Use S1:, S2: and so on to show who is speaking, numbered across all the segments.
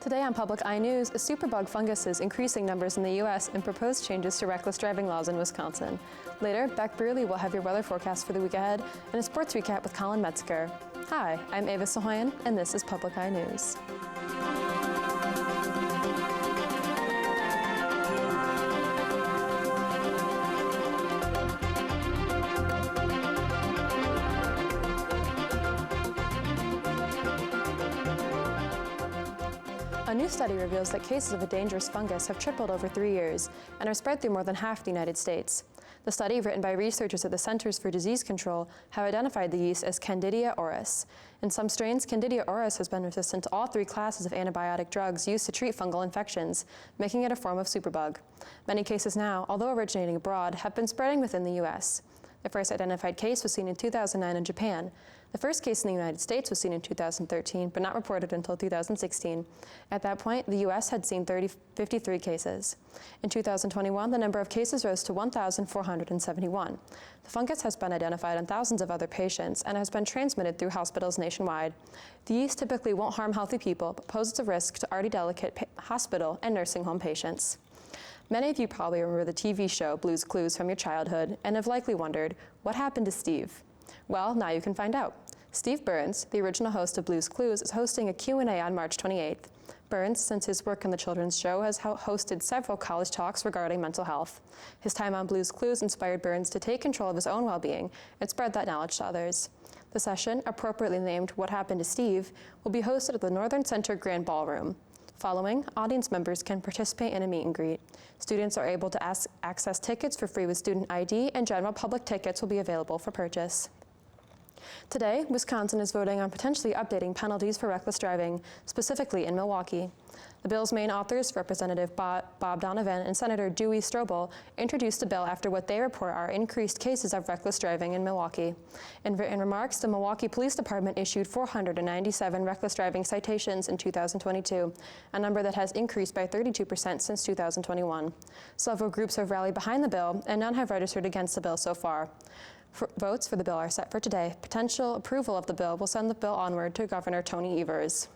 S1: Today on Public Eye News, a superbug fungus is increasing numbers in the U.S. and proposed changes to reckless driving laws in Wisconsin. Later, Beck Brearley will have your weather forecast for the week ahead and a sports recap with Colin Metzger. Hi, I'm Ava Sahoyan, and this is Public Eye News. A new study reveals that cases of a dangerous fungus have tripled over 3 years and are spread through more than half the United States. The study, written by researchers at the Centers for Disease Control, have identified the yeast as Candida auris. In some strains, Candida auris has been resistant to all 3 classes of antibiotic drugs used to treat fungal infections, making it a form of superbug. Many cases now, although originating abroad, have been spreading within the U.S. The first identified case was seen in 2009 in Japan. The first case in the United States was seen in 2013, but not reported until 2016. At that point, the U.S. had seen 53 cases. In 2021, the number of cases rose to 1,471. The fungus has been identified in thousands of other patients and has been transmitted through hospitals nationwide. The yeast typically won't harm healthy people, but poses a risk to already delicate hospital and nursing home patients. Many of you probably remember the TV show Blue's Clues from your childhood and have likely wondered, what happened to Steve? Well, now you can find out. Steve Burns, the original host of Blue's Clues, is hosting a Q&A on March 28th. Burns, since his work on the children's show, has hosted several college talks regarding mental health. His time on Blue's Clues inspired Burns to take control of his own well-being and spread that knowledge to others. The session, appropriately named What Happened to Steve, will be hosted at the Northern Center Grand Ballroom. Following, audience members can participate in a meet and greet. Students are able to access tickets for free with student ID, and general public tickets will be available for purchase. Today, Wisconsin is voting on potentially updating penalties for reckless driving, specifically in Milwaukee. The bill's main authors, Representative Bob Donovan and Senator Dewey Strobel, introduced the bill after what they report are increased cases of reckless driving in Milwaukee. In written remarks, the Milwaukee Police Department issued 497 reckless driving citations in 2022, a number that has increased by 32% since 2021. Several groups have rallied behind the bill, and none have registered against the bill so far. Votes for the bill are set for today. Potential approval of the bill will send the bill onward to Governor Tony Evers.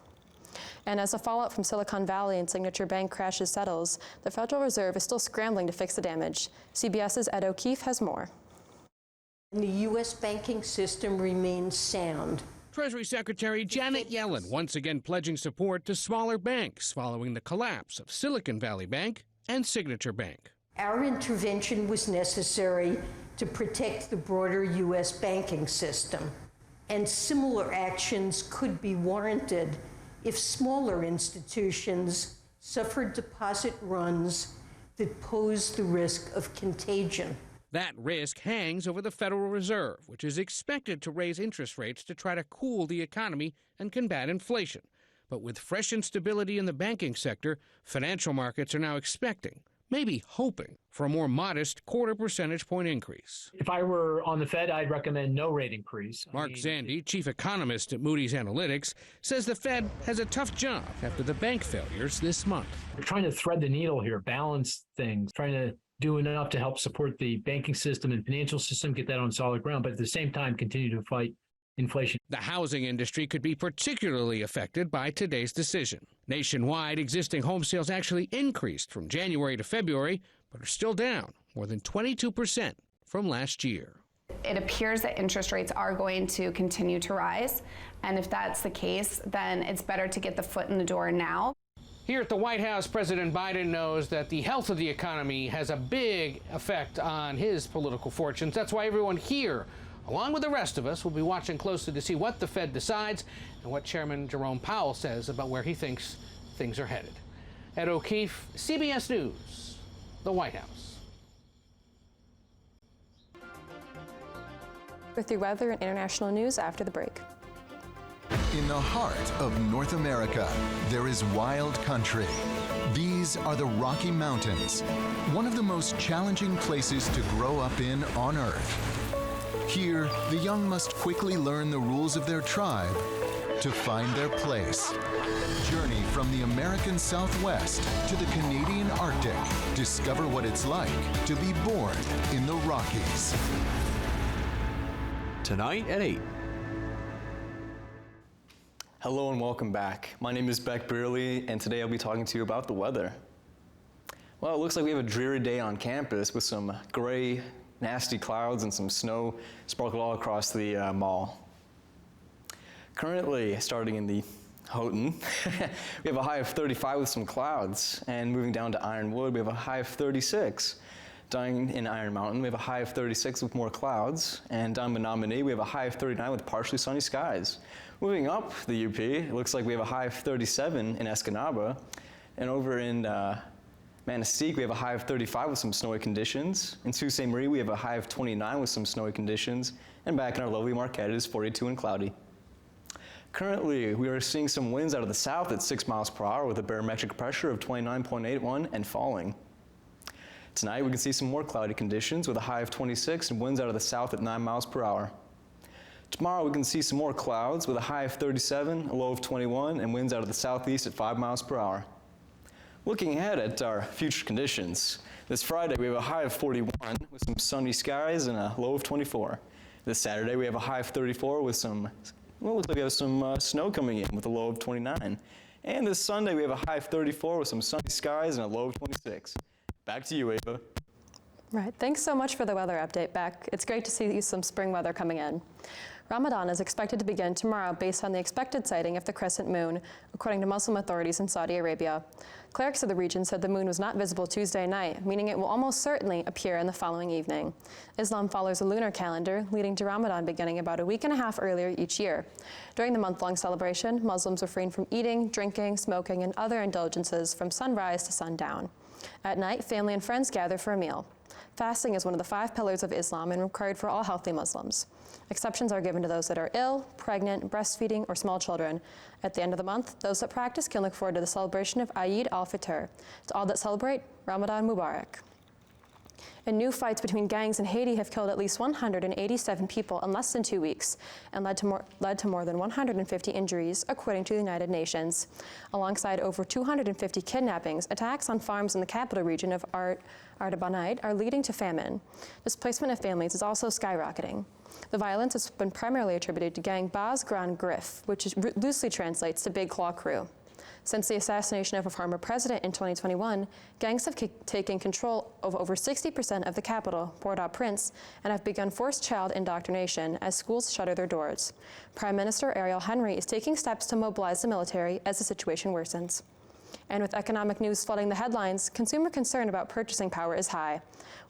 S1: And as the fallout from Silicon Valley and Signature Bank crashes settles, the Federal Reserve is still scrambling to fix the damage. CBS's Ed O'Keefe has more.
S2: The U.S. banking system remains sound.
S3: Treasury Secretary Janet Yellen once again pledging support to smaller banks following the collapse of Silicon Valley Bank and Signature Bank.
S2: Our intervention was necessary to protect the broader U.S. banking system, and similar actions could be warranted if smaller institutions suffered deposit runs that pose the risk of contagion.
S3: That risk hangs over the Federal Reserve, which is expected to raise interest rates to try to cool the economy and combat inflation. But with fresh instability in the banking sector, financial markets are now expecting, maybe hoping, for a more modest quarter percentage point increase.
S4: If I were on the Fed, I'd recommend no rate increase.
S3: Mark Zandi, chief economist at Moody's Analytics, says the Fed has a tough job after the bank failures this month.
S4: We're trying to thread the needle here, balance things, trying to do enough to help support the banking system and financial system, get that on solid ground, but at the same time continue to fight inflation.
S3: The housing industry could be particularly affected by today's decision. Nationwide, existing home sales actually increased from January to February, but are still down more than 22% from last year.
S5: It appears that interest rates are going to continue to rise, and if that's the case, then it's better to get the foot in the door now.
S3: Here at the White House, President Biden knows that the health of the economy has a big effect on his political fortunes. That's why everyone here, along with the rest of us, will be watching closely to see what the Fed decides and what Chairman Jerome Powell says about where he thinks things are headed. Ed O'Keefe, CBS News, the White House.
S1: With your weather and international news after the break.
S6: In the heart of North America, there is wild country. These are the Rocky Mountains, one of the most challenging places to grow up in on Earth. Here, the young must quickly learn the rules of their tribe to find their place. Journey from the American Southwest to the Canadian Arctic. Discover what it's like to be born in the Rockies.
S7: Tonight at 8. Hello and welcome back. My name is Beck Brearley, and today I'll be talking to you about the weather. Well, it looks like we have a dreary day on campus with some gray, nasty clouds and some snow sparkled all across the mall. Currently, starting in the Houghton, we have a high of 35 with some clouds, and moving down to Ironwood, we have a high of 36. Down in Iron Mountain, we have a high of 36 with more clouds, and down in Menominee, we have a high of 39 with partially sunny skies. Moving up the UP, it looks like we have a high of 37 in Escanaba, and over in Manistee, we have a high of 35 with some snowy conditions. In Sault Ste. Marie, we have a high of 29 with some snowy conditions, and back in our lovely Marquette, it is 42 and cloudy. Currently, we are seeing some winds out of the south at 6 miles per hour with a barometric pressure of 29.81 and falling. Tonight, we can see some more cloudy conditions with a high of 26 and winds out of the south at 9 miles per hour. Tomorrow, we can see some more clouds with a high of 37, a low of 21, and winds out of the southeast at 5 miles per hour. Looking ahead at our future conditions, this Friday, we have a high of 41 with some sunny skies and a low of 24. This Saturday, we have a high of 34 with some, well, looks like we have some snow coming in with a low of 29. And this Sunday, we have a high of 34 with some sunny skies and a low of 26. Back to you, Ava.
S1: Right, thanks so much for the weather update, Beck. It's great to see some spring weather coming in. Ramadan is expected to begin tomorrow based on the expected sighting of the crescent moon, according to Muslim authorities in Saudi Arabia. Clerics of the region said the moon was not visible Tuesday night, meaning it will almost certainly appear in the following evening. Islam follows a lunar calendar, leading to Ramadan beginning about a week and a half earlier each year. During the month-long celebration, Muslims refrain from eating, drinking, smoking, and other indulgences from sunrise to sundown. At night, family and friends gather for a meal. Fasting is one of the 5 pillars of Islam and required for all healthy Muslims. Exceptions are given to those that are ill, pregnant, breastfeeding, or small children. At the end of the month, those that practice can look forward to the celebration of Eid al-Fitr. To all that celebrate, Ramadan Mubarak. And new fights between gangs in Haiti have killed at least 187 people in less than 2 weeks and led to more than 150 injuries, according to the United Nations. Alongside over 250 kidnappings, attacks on farms in the capital region of Artibonite are leading to famine. Displacement of families is also skyrocketing. The violence has been primarily attributed to gang Bas Grand Grif, which loosely translates to Big Claw Crew. Since the assassination of a former president in 2021, gangs have taken control of over 60% of the capital, Port-au-Prince, and have begun forced child indoctrination as schools shutter their doors. Prime Minister Ariel Henry is taking steps to mobilize the military as the situation worsens. And with economic news flooding the headlines, consumer concern about purchasing power is high.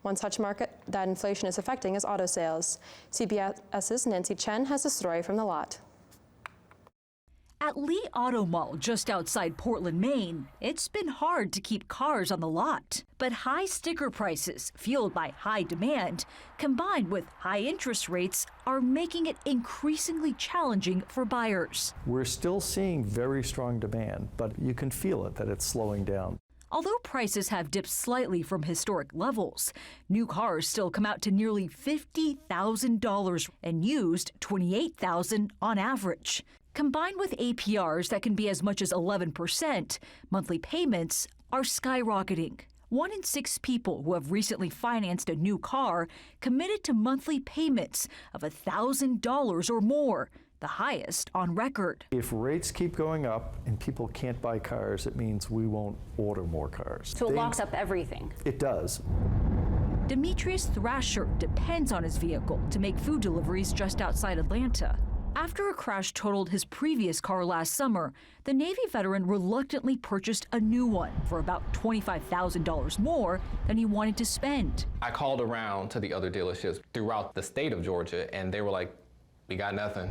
S1: One such market that inflation is affecting is auto sales. CBS's Nancy Chen has a story from the lot.
S8: At Lee Auto Mall just outside Portland, Maine, it's been hard to keep cars on the lot. But high sticker prices, fueled by high demand, combined with high interest rates, are making it increasingly challenging for buyers.
S9: We're still seeing very strong demand, but you can feel it that it's slowing down.
S8: Although prices have dipped slightly from historic levels, new cars still come out to nearly $50,000 and used $28,000 on average. Combined with APRs that can be as much as 11%, monthly payments are skyrocketing. 1 in 6 people who have recently financed a new car committed to monthly payments of $1,000 or more, the highest on record.
S9: If rates keep going up and people can't buy cars, it means we won't order more cars.
S10: So it locks up everything.
S9: It does.
S8: Demetrius Thrasher depends on his vehicle to make food deliveries just outside Atlanta. After a crash totaled his previous car last summer, the Navy veteran reluctantly purchased a new one for about $25,000 more than he wanted to spend.
S11: I called around to the other dealerships throughout the state of Georgia, and they were like, we got nothing.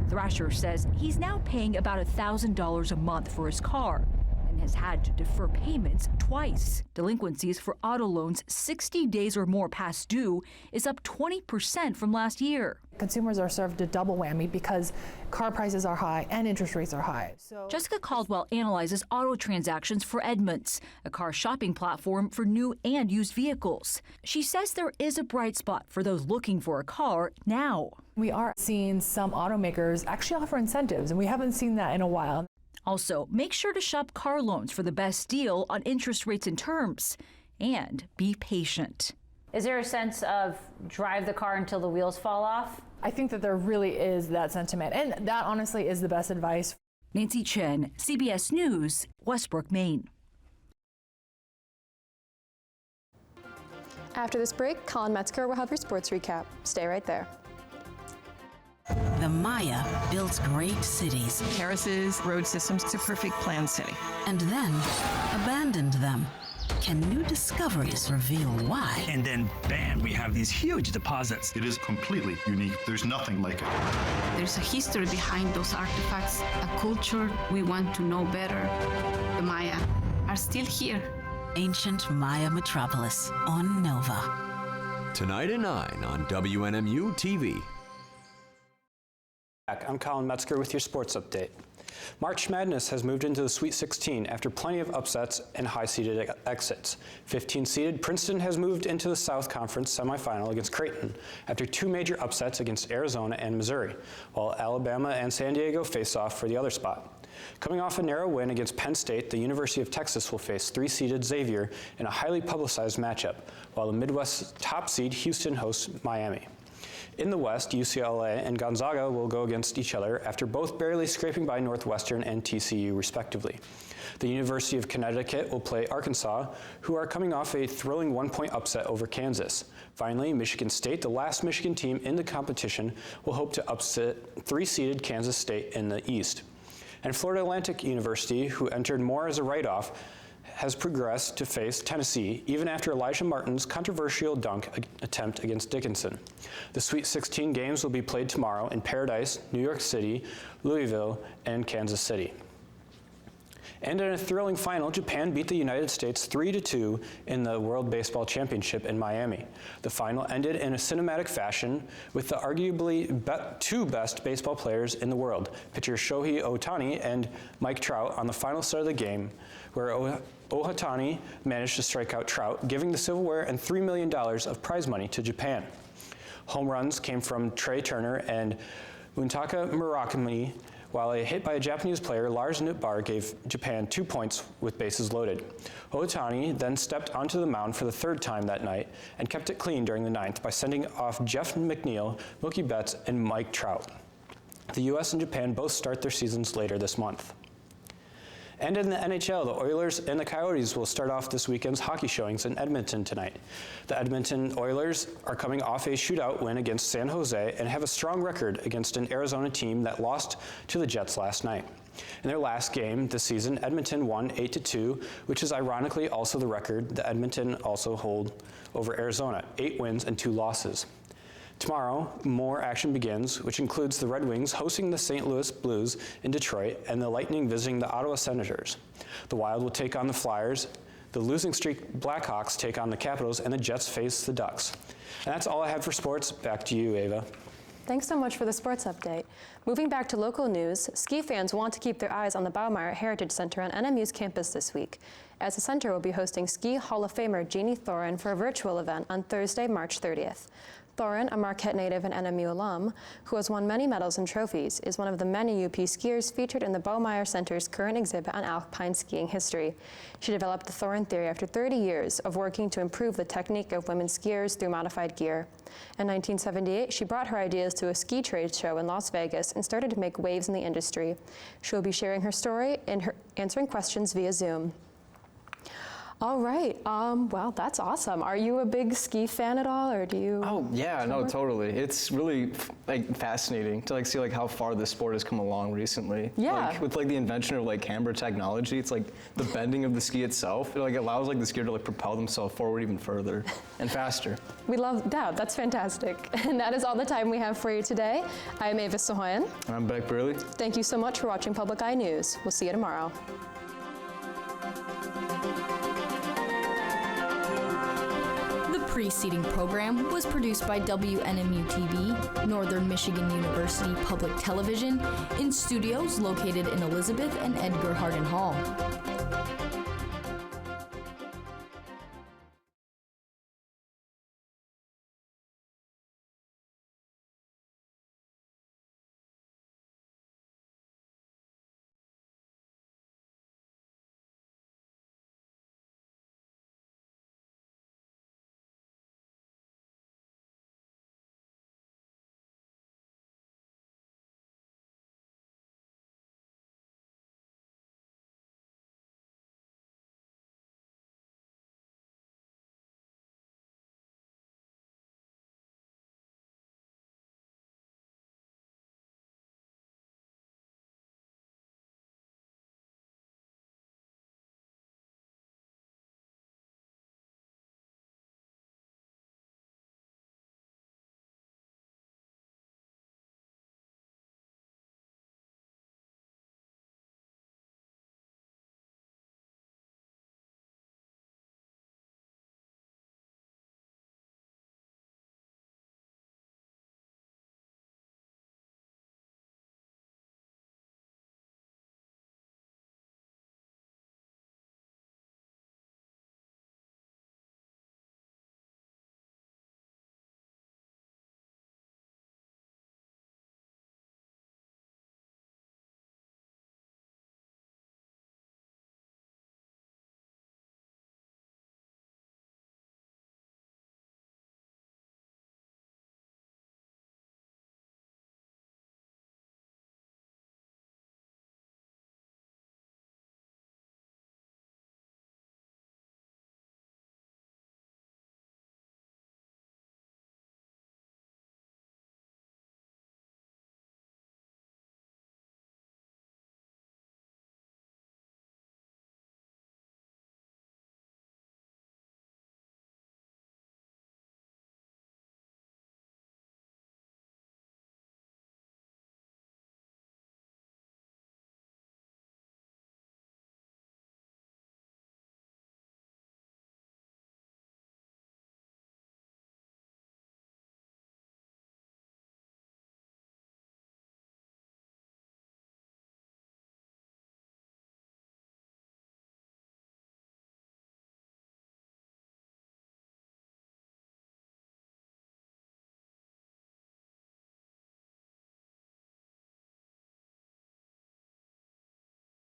S8: Thrasher says he's now paying about $1,000 a month for his car and has had to defer payments twice. Delinquencies for auto loans 60 days or more past due is up 20% from last year.
S12: Consumers are served a double whammy because car prices are high and interest rates are high.
S8: Jessica Caldwell analyzes auto transactions for Edmunds, a car shopping platform for new and used vehicles. She says there is a bright spot for those looking for a car now.
S12: We are seeing some automakers actually offer incentives, and we haven't seen that in a while.
S8: Also, make sure to shop car loans for the best deal on interest rates and terms, and be patient.
S10: Is there a sense of drive the car until the wheels fall off?
S12: I think that there really is that sentiment, and that honestly is the best advice.
S8: Nancy Chen, CBS News, Westbrook, Maine.
S1: After this break, Colin Metzger will have your sports recap. Stay right there.
S10: The Maya builds great cities.
S13: Terraces, road systems, it's a perfect planned city.
S10: And then abandoned them. Can new discoveries reveal why?
S14: And then, bam, we have these huge deposits.
S15: It is completely unique. There's nothing like it.
S16: There's a history behind those artifacts, a culture we want to know better. The Maya are still here.
S10: Ancient Maya Metropolis on Nova.
S17: Tonight at 9 on WNMU-TV.
S18: I'm Colin Metzger with your sports update. March Madness has moved into the Sweet 16 after plenty of upsets and high-seeded exits. 15-seeded Princeton has moved into the South Conference semifinal against Creighton after two major upsets against Arizona and Missouri, while Alabama and San Diego face off for the other spot. Coming off a narrow win against Penn State, the University of Texas will face 3-seeded Xavier in a highly publicized matchup, while the Midwest top seed Houston hosts Miami. In the West, UCLA and Gonzaga will go against each other after both barely scraping by Northwestern and TCU, respectively. The University of Connecticut will play Arkansas, who are coming off a thrilling one-point upset over Kansas. Finally, Michigan State, the last Michigan team in the competition, will hope to upset 3-seeded Kansas State in the East. And Florida Atlantic University, who entered more as a write-off, has progressed to face Tennessee, even after Elijah Martin's controversial dunk attempt against Dickinson. The Sweet 16 games will be played tomorrow in Paradise, New York City, Louisville, and Kansas City. And in a thrilling final, Japan beat the United States 3-2 in the World Baseball Championship in Miami. The final ended in a cinematic fashion with the arguably two best baseball players in the world, pitcher Shohei Ohtani and Mike Trout, on the final set of the game, where Ohtani managed to strike out Trout, giving the silverware and $3 million of prize money to Japan. Home runs came from Trey Turner and Muntaka Murakami, while a hit by a Japanese player, Lars Nootbaar, gave Japan 2 points with bases loaded. Ohtani then stepped onto the mound for the third time that night and kept it clean during the ninth by sending off Jeff McNeil, Mookie Betts, and Mike Trout. The U.S. and Japan both start their seasons later this month. And in the NHL, the Oilers and the Coyotes will start off this weekend's hockey showings in Edmonton tonight. The Edmonton Oilers are coming off a shootout win against San Jose and have a strong record against an Arizona team that lost to the Jets last night. In their last game this season, Edmonton won 8-2, which is ironically also the record that Edmonton also hold over Arizona, 8 wins and 2 losses. Tomorrow, more action begins, which includes the Red Wings hosting the St. Louis Blues in Detroit and the Lightning visiting the Ottawa Senators. The Wild will take on the Flyers, the losing streak Blackhawks take on the Capitals, and the Jets face the Ducks. And that's all I have for sports. Back to you, Ava.
S1: Thanks so much for the sports update. Moving back to local news, ski fans want to keep their eyes on the Baumeier Heritage Center on NMU's campus this week, as the center will be hosting Ski Hall of Famer Jeannie Thoren for a virtual event on Thursday, March 30th. Thoren, a Marquette native and NMU alum, who has won many medals and trophies, is one of the many UP skiers featured in the Baumeier Center's current exhibit on alpine skiing history. She developed the Thoren theory after 30 years of working to improve the technique of women skiers through modified gear. In 1978, she brought her ideas to a ski trade show in Las Vegas and started to make waves in the industry. She will be sharing her story and answering questions via Zoom. All right. Well, that's awesome. Are you a big ski fan at all, or do you?
S7: Oh yeah, no, totally. It's really fascinating to see how far this sport has come along recently.
S1: Yeah.
S7: With the invention of camber technology, it's the bending of the ski itself. It allows the skier to propel themselves forward even further and faster.
S1: We love that. That's fantastic. And that is all the time we have for you today. I'm Ava Sahoyan.
S7: And I'm Beck Burley.
S1: Thank you so much for watching Public Eye News. We'll see you tomorrow.
S19: The preceding program was produced by WNMU-TV, Northern Michigan University Public Television, in studios located in Elizabeth and Edgar Hardin Hall.